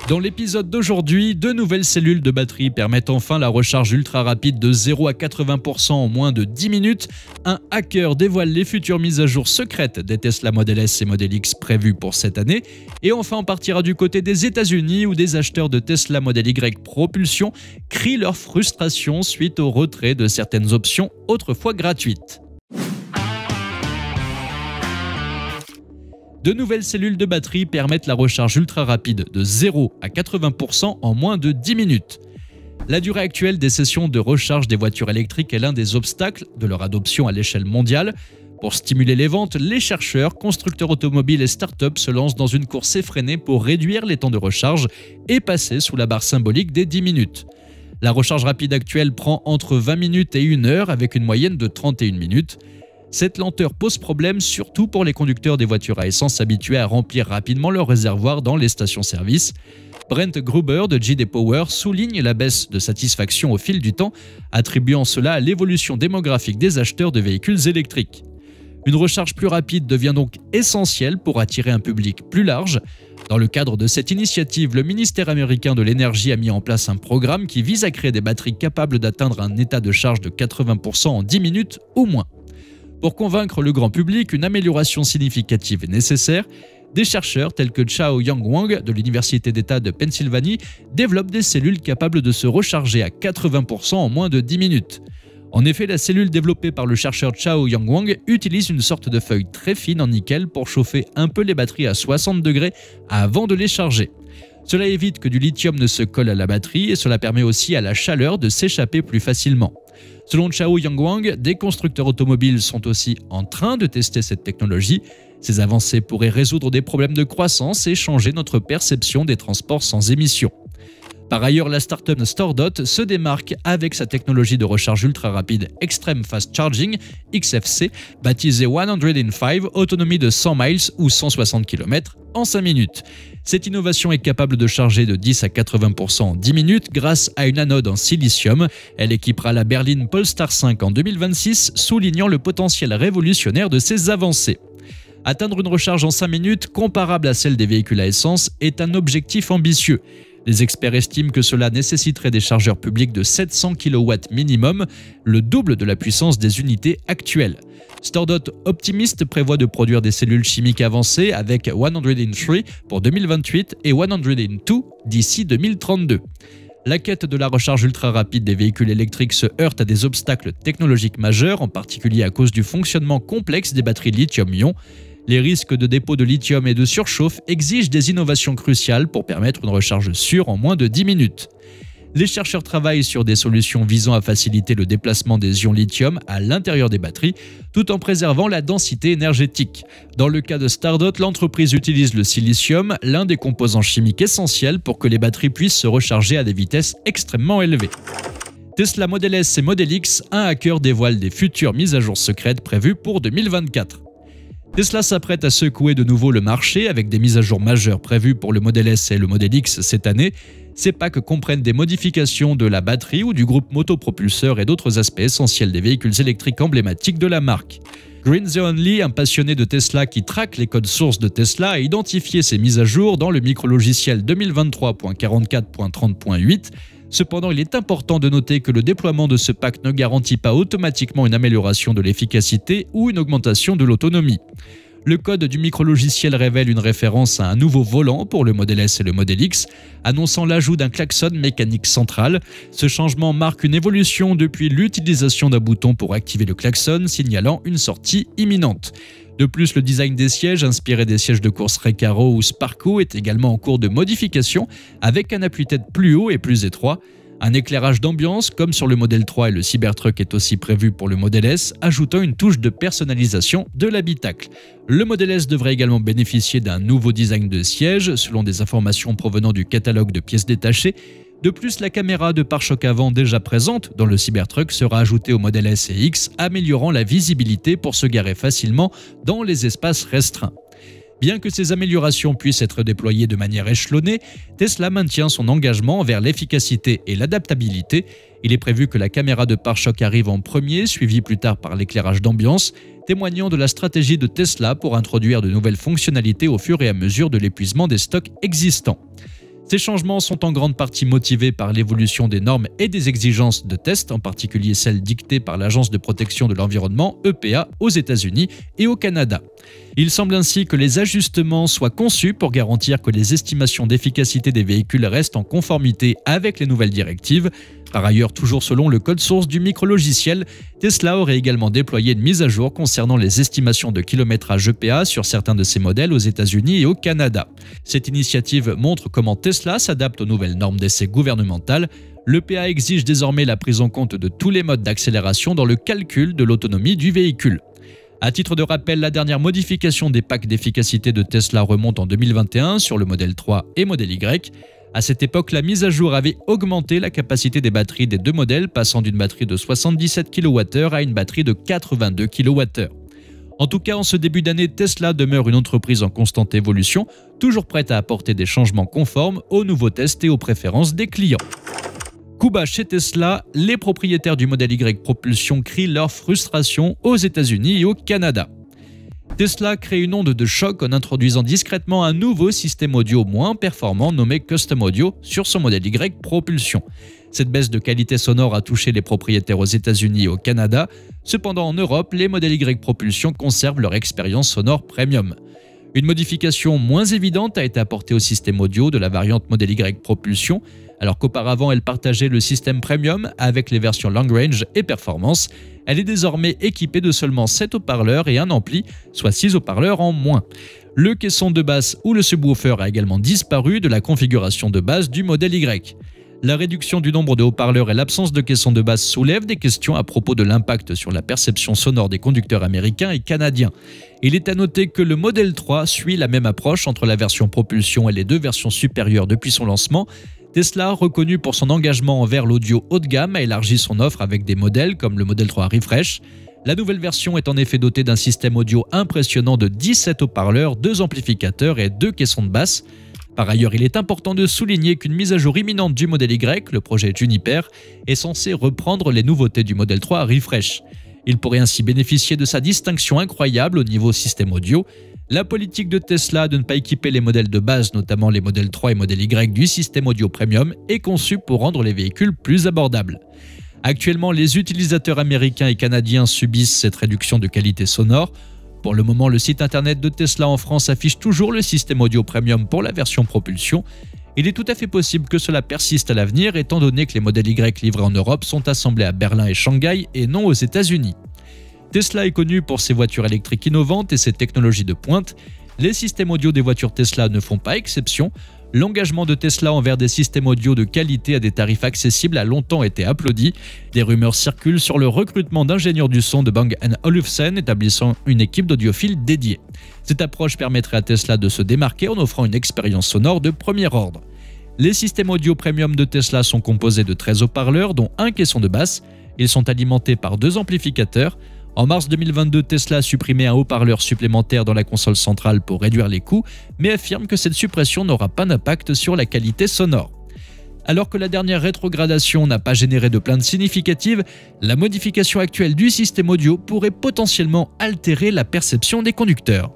Dans l'épisode d'aujourd'hui, 2 nouvelles cellules de batterie permettent enfin la recharge ultra rapide de 0 à 80% en moins de 10 minutes. Un hacker dévoile les futures mises à jour secrètes des Tesla Model S et Model X prévues pour cette année. Et enfin, on partira du côté des États-Unis où des acheteurs de Tesla Model Y propulsion crient leur frustration suite au retrait de certaines options autrefois gratuites. De nouvelles cellules de batterie permettent la recharge ultra rapide de 0 à 80% en moins de 10 minutes. La durée actuelle des sessions de recharge des voitures électriques est l'un des obstacles de leur adoption à l'échelle mondiale. Pour stimuler les ventes, les chercheurs, constructeurs automobiles et startups se lancent dans une course effrénée pour réduire les temps de recharge et passer sous la barre symbolique des 10 minutes. La recharge rapide actuelle prend entre 20 minutes et 1 heure avec une moyenne de 31 minutes. Cette lenteur pose problème surtout pour les conducteurs des voitures à essence habitués à remplir rapidement leur réservoir dans les stations-service. Brent Gruber de JD Power souligne la baisse de satisfaction au fil du temps, attribuant cela à l'évolution démographique des acheteurs de véhicules électriques. Une recharge plus rapide devient donc essentielle pour attirer un public plus large. Dans le cadre de cette initiative, le ministère américain de l'énergie a mis en place un programme qui vise à créer des batteries capables d'atteindre un état de charge de 80% en 10 minutes ou moins. Pour convaincre le grand public, une amélioration significative est nécessaire. Des chercheurs tels que Chao Yang-Wang de l'Université d'État de Pennsylvanie développent des cellules capables de se recharger à 80% en moins de 10 minutes. En effet, la cellule développée par le chercheur Chao Yang-Wang utilise une sorte de feuille très fine en nickel pour chauffer un peu les batteries à 60 degrés avant de les charger. Cela évite que du lithium ne se colle à la batterie et cela permet aussi à la chaleur de s'échapper plus facilement. Selon Chao Yang-Wang, des constructeurs automobiles sont aussi en train de tester cette technologie. Ces avancées pourraient résoudre des problèmes de croissance et changer notre perception des transports sans émissions. Par ailleurs, la startup StoreDot se démarque avec sa technologie de recharge ultra rapide Extreme Fast Charging, XFC, baptisée 105, autonomie de 100 miles ou 160 km en 5 minutes. Cette innovation est capable de charger de 10 à 80% en 10 minutes grâce à une anode en silicium. Elle équipera la berline Polestar 5 en 2026, soulignant le potentiel révolutionnaire de ces avancées. Atteindre une recharge en 5 minutes comparable à celle des véhicules à essence est un objectif ambitieux. Les experts estiment que cela nécessiterait des chargeurs publics de 700 kW minimum, le double de la puissance des unités actuelles. StoreDot Optimist prévoit de produire des cellules chimiques avancées avec 103 pour 2028 et 102 d'ici 2032. La quête de la recharge ultra rapide des véhicules électriques se heurte à des obstacles technologiques majeurs, en particulier à cause du fonctionnement complexe des batteries lithium-ion. Les risques de dépôt de lithium et de surchauffe exigent des innovations cruciales pour permettre une recharge sûre en moins de 10 minutes. Les chercheurs travaillent sur des solutions visant à faciliter le déplacement des ions lithium à l'intérieur des batteries, tout en préservant la densité énergétique. Dans le cas de StoreDot, l'entreprise utilise le silicium, l'un des composants chimiques essentiels pour que les batteries puissent se recharger à des vitesses extrêmement élevées. Tesla Model S et Model X, un hacker dévoile des futures mises à jour secrètes prévues pour 2024. Tesla s'apprête à secouer de nouveau le marché avec des mises à jour majeures prévues pour le Model S et le Model X cette année. Ces packs comprennent des modifications de la batterie ou du groupe motopropulseur et d'autres aspects essentiels des véhicules électriques emblématiques de la marque. Green The Only, un passionné de Tesla qui traque les codes sources de Tesla, a identifié ces mises à jour dans le micrologiciel 2023.44.30.8. Cependant, il est important de noter que le déploiement de ce pack ne garantit pas automatiquement une amélioration de l'efficacité ou une augmentation de l'autonomie. Le code du micrologiciel révèle une référence à un nouveau volant pour le Model S et le Model X, annonçant l'ajout d'un klaxon mécanique central. Ce changement marque une évolution depuis l'utilisation d'un bouton pour activer le klaxon, signalant une sortie imminente. De plus, le design des sièges, inspiré des sièges de course Recaro ou Sparco, est également en cours de modification, avec un appui-tête plus haut et plus étroit. Un éclairage d'ambiance, comme sur le Model 3 et le Cybertruck, est aussi prévu pour le Model S, ajoutant une touche de personnalisation de l'habitacle. Le Model S devrait également bénéficier d'un nouveau design de siège, selon des informations provenant du catalogue de pièces détachées. De plus, la caméra de pare-choc avant déjà présente dans le Cybertruck sera ajoutée au Model S et X, améliorant la visibilité pour se garer facilement dans les espaces restreints. Bien que ces améliorations puissent être déployées de manière échelonnée, Tesla maintient son engagement envers l'efficacité et l'adaptabilité. Il est prévu que la caméra de pare-choc arrive en premier, suivie plus tard par l'éclairage d'ambiance, témoignant de la stratégie de Tesla pour introduire de nouvelles fonctionnalités au fur et à mesure de l'épuisement des stocks existants. Ces changements sont en grande partie motivés par l'évolution des normes et des exigences de test, en particulier celles dictées par l'Agence de protection de l'environnement, EPA, aux États-Unis et au Canada. Il semble ainsi que les ajustements soient conçus pour garantir que les estimations d'efficacité des véhicules restent en conformité avec les nouvelles directives. Par ailleurs, toujours selon le code source du micrologiciel, Tesla aurait également déployé une mise à jour concernant les estimations de kilométrage EPA sur certains de ses modèles aux États-Unis et au Canada. Cette initiative montre comment Tesla s'adapte aux nouvelles normes d'essai gouvernementales. L'EPA exige désormais la prise en compte de tous les modes d'accélération dans le calcul de l'autonomie du véhicule. À titre de rappel, la dernière modification des packs d'efficacité de Tesla remonte en 2021 sur le modèle 3 et modèle Y. À cette époque, la mise à jour avait augmenté la capacité des batteries des deux modèles, passant d'une batterie de 77 kWh à une batterie de 82 kWh. En tout cas, en ce début d'année, Tesla demeure une entreprise en constante évolution, toujours prête à apporter des changements conformes aux nouveaux tests et aux préférences des clients. Coup bas chez Tesla, les propriétaires du modèle Y propulsion crient leur frustration aux États-Unis et au Canada. Tesla crée une onde de choc en introduisant discrètement un nouveau système audio moins performant nommé Custom Audio sur son modèle Y propulsion. Cette baisse de qualité sonore a touché les propriétaires aux États-Unis et au Canada. Cependant, en Europe, les modèles Y propulsion conservent leur expérience sonore premium. Une modification moins évidente a été apportée au système audio de la variante modèle Y propulsion, alors qu'auparavant elle partageait le système premium avec les versions long range et performance. Elle est désormais équipée de seulement 7 haut-parleurs et un ampli, soit 6 haut-parleurs en moins. Le caisson de basse ou le subwoofer a également disparu de la configuration de base du modèle Y. La réduction du nombre de haut-parleurs et l'absence de caisson de basse soulèvent des questions à propos de l'impact sur la perception sonore des conducteurs américains et canadiens. Il est à noter que le modèle 3 suit la même approche entre la version propulsion et les deux versions supérieures depuis son lancement. Tesla, reconnu pour son engagement envers l'audio haut de gamme, a élargi son offre avec des modèles comme le Model 3 Refresh. La nouvelle version est en effet dotée d'un système audio impressionnant de 17 haut-parleurs, 2 amplificateurs et 2 caissons de basse. Par ailleurs, il est important de souligner qu'une mise à jour imminente du modèle Y, le projet Juniper, est censée reprendre les nouveautés du Model 3 Refresh. Il pourrait ainsi bénéficier de sa distinction incroyable au niveau système audio. La politique de Tesla de ne pas équiper les modèles de base, notamment les modèles 3 et modèle Y du système audio premium, est conçue pour rendre les véhicules plus abordables. Actuellement, les utilisateurs américains et canadiens subissent cette réduction de qualité sonore. Pour le moment, le site internet de Tesla en France affiche toujours le système audio premium pour la version propulsion. Il est tout à fait possible que cela persiste à l'avenir, étant donné que les modèles Y livrés en Europe sont assemblés à Berlin et Shanghai et non aux États-Unis. Tesla est connu pour ses voitures électriques innovantes et ses technologies de pointe. Les systèmes audio des voitures Tesla ne font pas exception. L'engagement de Tesla envers des systèmes audio de qualité à des tarifs accessibles a longtemps été applaudi. Des rumeurs circulent sur le recrutement d'ingénieurs du son de Bang & Olufsen, établissant une équipe d'audiophiles dédiée. Cette approche permettrait à Tesla de se démarquer en offrant une expérience sonore de premier ordre. Les systèmes audio premium de Tesla sont composés de 13 haut-parleurs, dont un caisson de basse. Ils sont alimentés par 2 amplificateurs. En mars 2022, Tesla a supprimé un haut-parleur supplémentaire dans la console centrale pour réduire les coûts, mais affirme que cette suppression n'aura pas d'impact sur la qualité sonore. Alors que la dernière rétrogradation n'a pas généré de plaintes significatives, la modification actuelle du système audio pourrait potentiellement altérer la perception des conducteurs.